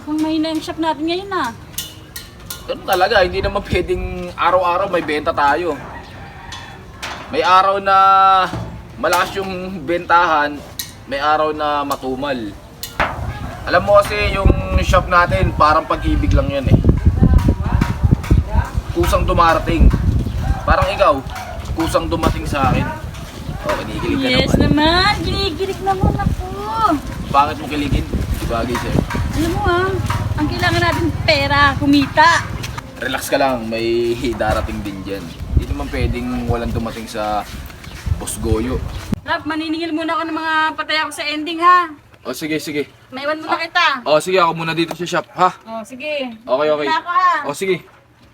Mukhang mahina yung shop natin ngayon ah. Ganun talaga, hindi naman pwedeng araw-araw may benta tayo. May araw na malakas yung bentahan, may araw na matumal. Alam mo kasi yung shop natin, parang pag-ibig lang yan eh. Kusang dumarating. Parang ikaw, kusang dumating sa akin. Oh, kinikilig ka Yes naman, ginigilig naman ako. Bakit mo kiligin? Bagay sa'yo. Alam mo ah, ang kailangan natin pera, kumita. Relax ka lang, may darating din dyan. Hindi naman pwedeng walang dumating sa Boss Goyo. Love, maniningil muna ako ng mga patay ako sa ending ha. O sige, sige. Maiwan muna kita. O sige, ako muna dito sa shop, ha? Oh, sige. Okay, okay. Muna ako ha. O sige.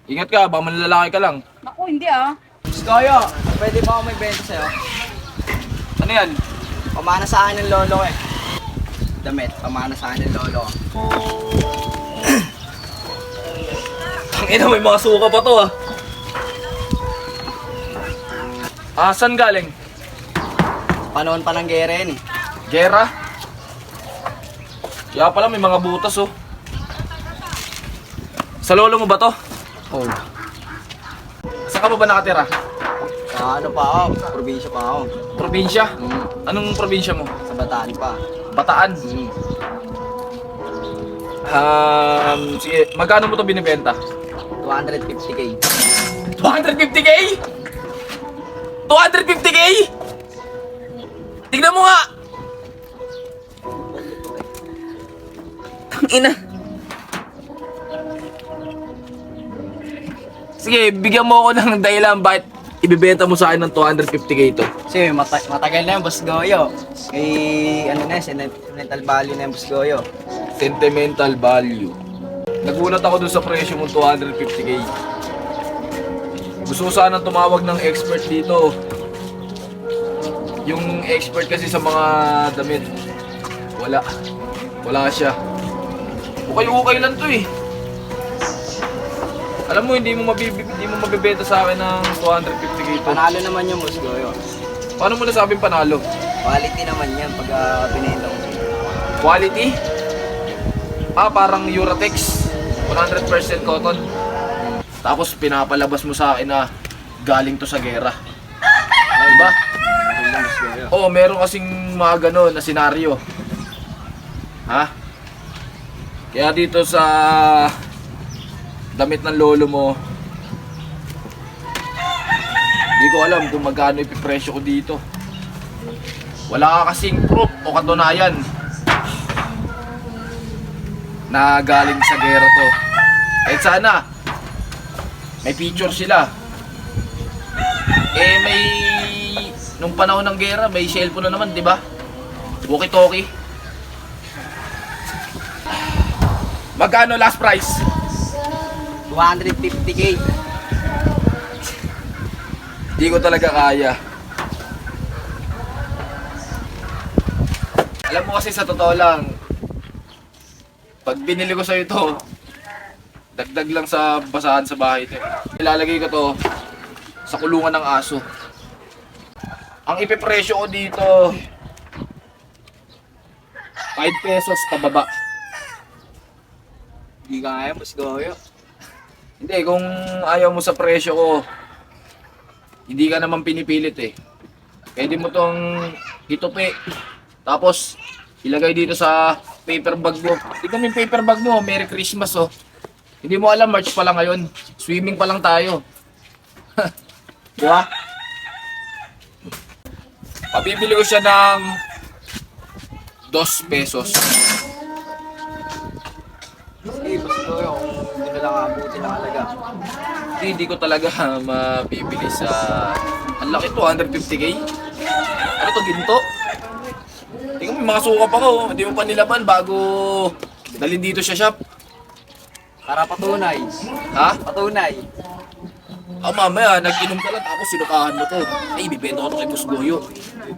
Ingat ka, baka manlalaki ka lang. Naku, hindi ah. Goyo, pwede ba ako may benta sa'yo? Ano yan? Pamana sa akin ng lolo ko eh. Damit, pamana sa akin ng lolo ko. Tangina, may mga suka pa to ah. Saan galing? Panahon pa ng gera yan eh. Gera? Kaya pala may mga butas oh. Sa lolo mo ba to? Oh. Saan ka ba nakatira? Sa ano pa ako, probinsya pa ako. Probinsya? Anong probinsya mo? Sa Bataan pa. Bataan? Sige, magkano mo to binibenta? 250k. 250k? 250k? Tignan mo nga! Tangina. Sige, bigyan mo ako ng dahilan bakit ibibenta mo sa akin ng 250k ito. Kasi matagal na yung Boss Goyo. May ano na, sentimental value na yung Boss Goyo. Sentimental value. Nagulat ako dun sa presyo mong 250k. Gusto ko sana tumawag ng expert dito. Yung expert kasi sa mga damit. Wala siya. Ukay-ukay lang to eh. Alam mo, hindi mo mabibenta sa akin ng 250k ito. Panalo naman yung Boss Goyo. Paano mo nasabing panalo? Quality naman yan pag binenta ko. Quality? Parang Uratex. 100% cotton. Tapos pinapalabas mo sa akin na galing to sa gera. Diba? Oo, meron kasing mga gano'n na senaryo. Ha? Kaya dito sa damit ng lolo mo, hindi ko alam kung magkano ipipresyo ko dito. Wala ka kasing proof o katunayan na galing sa gera to. Kahit sana may picture sila. Nung panahon ng gera, may cellphone na naman, di ba? Walkie-talkie. Magkano last price? 250k. Di ko talaga kaya. Alam mo kasi sa totoo lang, pag binili ko sa'yo ito, dagdag lang sa basahan sa bahay ito. Ilalagay ko to sa kulungan ng aso. Ang ipipresyo ko dito, 5 pesos pababa. Hindi ka kaya, Boss Goyo. Hindi, kung ayaw mo sa presyo ko, hindi ka naman pinipilit eh. Pwede mo tong itupi, tapos ilagay dito sa paper bag mo. Tignan mo yung paper bag mo, Merry Christmas oh. Hindi mo alam, March pa lang ngayon. Swimming pa lang tayo. Diba? Pabibili ko siya ng 2 pesos. Sige, Boss Goyo, kung hindi na lang abuti ng alaga. Hindi ko talaga mabibili sa... Ang laki, 250k? Ano to, ginto? Tingnan mo, may mga suka pa ko. Hindi mo pa nilaban bago dalhin dito sa shop. Para patunay. Ha? Patunay. Mamaya, nag-inom ka lang tapos sinukahan mo to. Ay, bibenta ko to kay Boss Goyo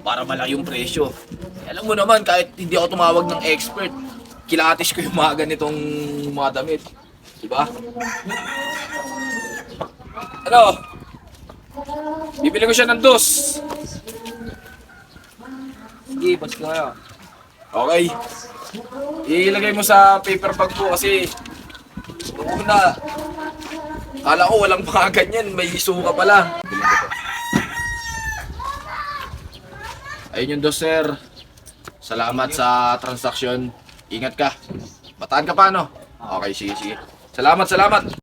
para malaki yung presyo. Alam mo naman, kahit hindi ako tumawag ng expert, kilatis ko yung mga ganitong mga damit. Diba? Ano? Bibili ko siya ng 2. Sige, Boss Goyo. Okay. Ilagay mo sa paper bag po kasi noong una, kala ko walang mga ganyan, may suka pala. Ayun yung dos, sir. Salamat sa transaksyon. Ingat ka. Bataan ka pa, no? Okay, sige, sige. Salamat, salamat.